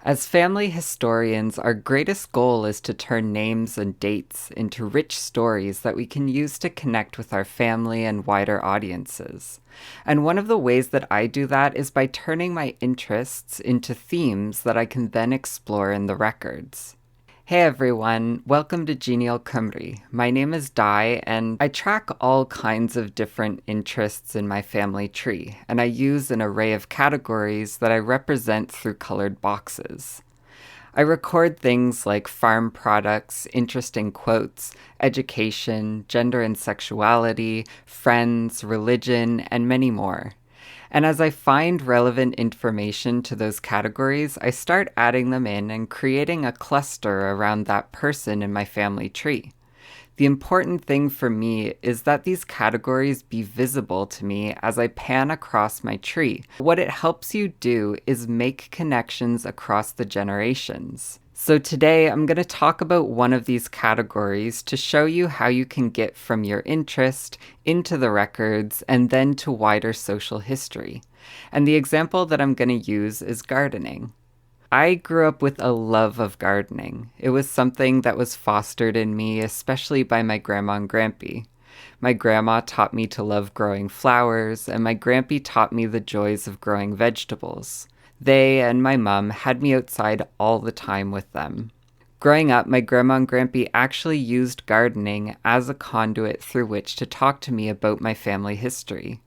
As family historians, our greatest goal is to turn names and dates into rich stories that we can use to connect with our family and wider audiences. And one of the ways that I do that is by turning my interests into themes that I can then explore in the records. Hey everyone, welcome to GenealCymru. My name is Di, and I track all kinds of different interests in my family tree, and I use an array of categories that I represent through colored boxes. I record things like farm products, interesting quotes, education, gender and sexuality, friends, religion, and many more. And as I find relevant information to those categories, I start adding them in and creating a cluster around that person in my family tree. The important thing for me is that these categories be visible to me as I pan across my tree. What it helps you do is make connections across the generations. So today I'm going to talk about one of these categories to show you how you can get from your interest into the records and then to wider social history. And the example that I'm going to use is gardening. I grew up with a love of gardening. It was something that was fostered in me, especially by my grandma and grampy. My grandma taught me to love growing flowers, and my grampy taught me the joys of growing vegetables. They and my mom had me outside all the time with them. Growing up, my grandma and grampy actually used gardening as a conduit through which to talk to me about my family history.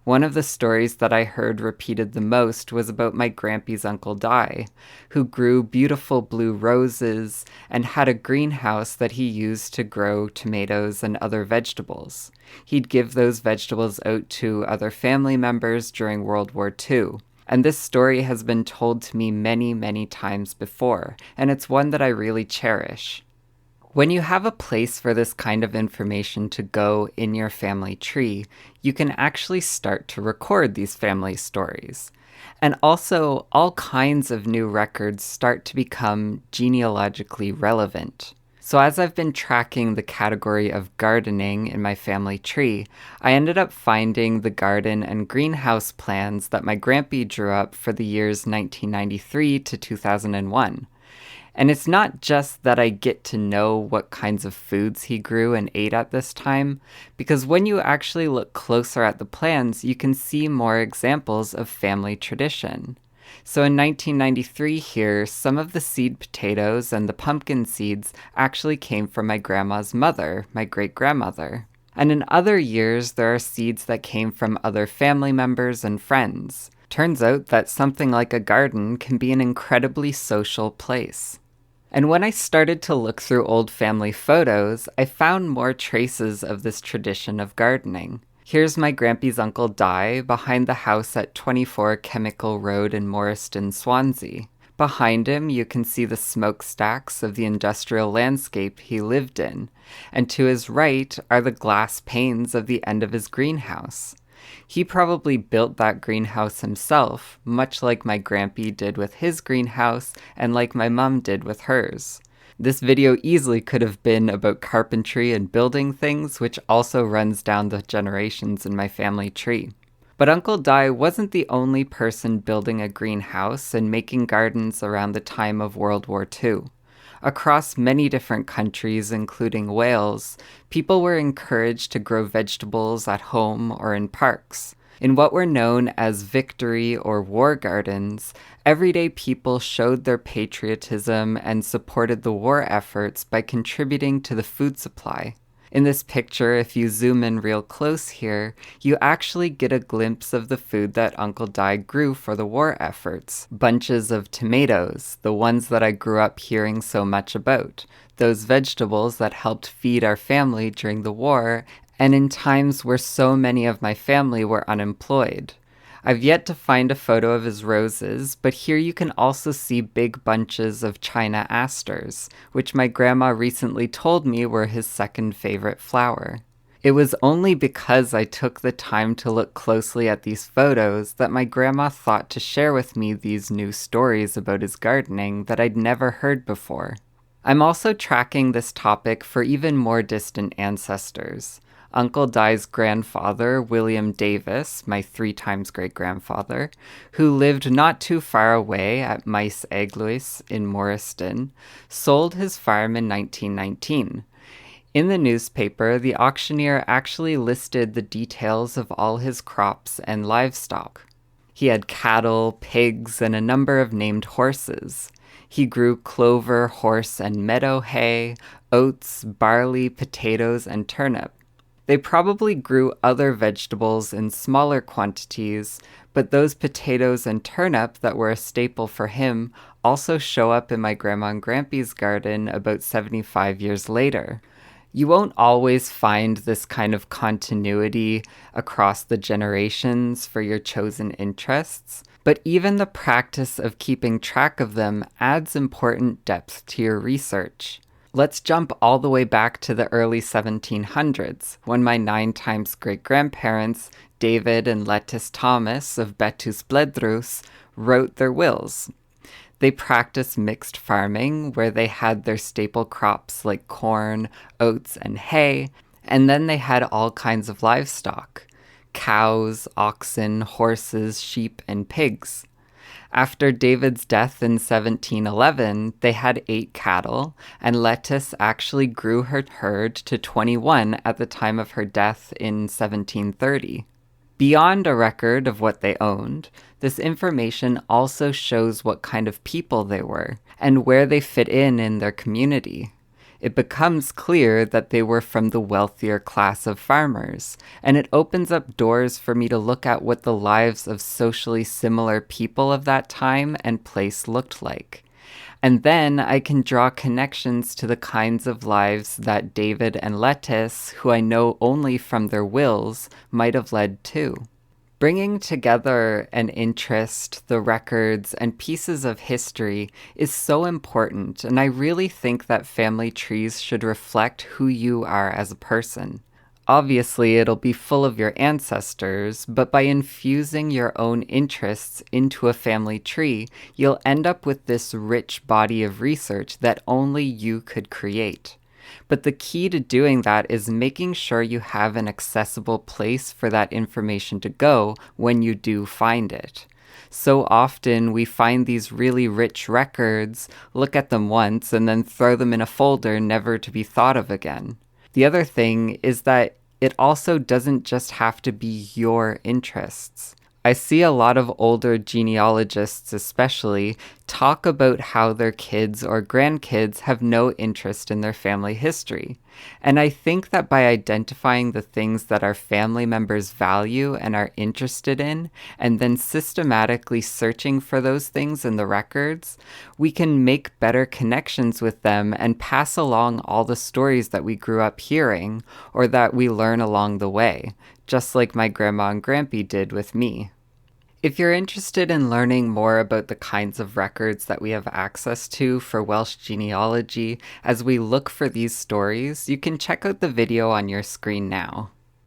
One of the stories that I heard repeated the most was about my grampy's Uncle Di, who grew beautiful blue roses and had a greenhouse that he used to grow tomatoes and other vegetables. He'd give those vegetables out to other family members during World War II. And this story has been told to me many, many times before, and it's one that I really cherish. When you have a place for this kind of information to go in your family tree, you can actually start to record these family stories. And also, all kinds of new records start to become genealogically relevant. So as I've been tracking the category of gardening in my family tree, I ended up finding the garden and greenhouse plans that my grampy drew up for the years 1993 to 2001. And it's not just that I get to know what kinds of foods he grew and ate at this time, because when you actually look closer at the plans, you can see more examples of family tradition. So in 1993 here, some of the seed potatoes and the pumpkin seeds actually came from my grandma's mother, my great-grandmother. And in other years, there are seeds that came from other family members and friends. Turns out that something like a garden can be an incredibly social place. And when I started to look through old family photos, I found more traces of this tradition of gardening. Here's my grampy's Uncle Di behind the house at 24 Chemical Road in Morriston, Swansea. Behind him, you can see the smokestacks of the industrial landscape he lived in, and to his right are the glass panes of the end of his greenhouse. He probably built that greenhouse himself, much like my grampy did with his greenhouse and like my mum did with hers. This video easily could have been about carpentry and building things, which also runs down the generations in my family tree. But Uncle Di wasn't the only person building a greenhouse and making gardens around the time of World War II. Across many different countries, including Wales, people were encouraged to grow vegetables at home or in parks. In what were known as victory or war gardens, everyday people showed their patriotism and supported the war efforts by contributing to the food supply. In this picture, if you zoom in real close here, you actually get a glimpse of the food that Uncle Di grew for the war efforts. Bunches of tomatoes, the ones that I grew up hearing so much about. Those vegetables that helped feed our family during the war, and in times where so many of my family were unemployed. I've yet to find a photo of his roses, but here you can also see big bunches of China asters, which my grandma recently told me were his second favorite flower. It was only because I took the time to look closely at these photos that my grandma thought to share with me these new stories about his gardening that I'd never heard before. I'm also tracking this topic for even more distant ancestors. Uncle Di's grandfather, William Davies, my 3 times great-grandfather, who lived not too far away at Maes Eglwys in Morriston, sold his farm in 1919. In the newspaper, the auctioneer actually listed the details of all his crops and livestock. He had cattle, pigs, and a number of named horses. He grew clover, horse, and meadow hay, oats, barley, potatoes, and turnip. They probably grew other vegetables in smaller quantities, but those potatoes and turnip that were a staple for him also show up in my Grandma and Grampy's garden about 75 years later. You won't always find this kind of continuity across the generations for your chosen interests, but even the practice of keeping track of them adds important depth to your research. Let's jump all the way back to the early 1700s, when my 9 times great-grandparents, David and Lettice Thomas of Betus Bledrus, wrote their wills. They practiced mixed farming, where they had their staple crops like corn, oats, and hay, and then they had all kinds of livestock: cows, oxen, horses, sheep, and pigs. After David's death in 1711, they had 8 cattle, and Lettice actually grew her herd to 21 at the time of her death in 1730. Beyond a record of what they owned, this information also shows what kind of people they were and where they fit in their community. It becomes clear that they were from the wealthier class of farmers, and it opens up doors for me to look at what the lives of socially similar people of that time and place looked like. And then I can draw connections to the kinds of lives that David and Lettice, who I know only from their wills, might have led too. Bringing together an interest, the records, and pieces of history is so important, and I really think that family trees should reflect who you are as a person. Obviously, it'll be full of your ancestors, but by infusing your own interests into a family tree, you'll end up with this rich body of research that only you could create. But the key to doing that is making sure you have an accessible place for that information to go when you do find it. So often we find these really rich records, look at them once, and then throw them in a folder never to be thought of again. The other thing is that it also doesn't just have to be your interests. I see a lot of older genealogists especially talk about how their kids or grandkids have no interest in their family history. And I think that by identifying the things that our family members value and are interested in, and then systematically searching for those things in the records, we can make better connections with them and pass along all the stories that we grew up hearing or that we learn along the way, just like my grandma and grampy did with me. If you're interested in learning more about the kinds of records that we have access to for Welsh genealogy as we look for these stories, you can check out the video on your screen now.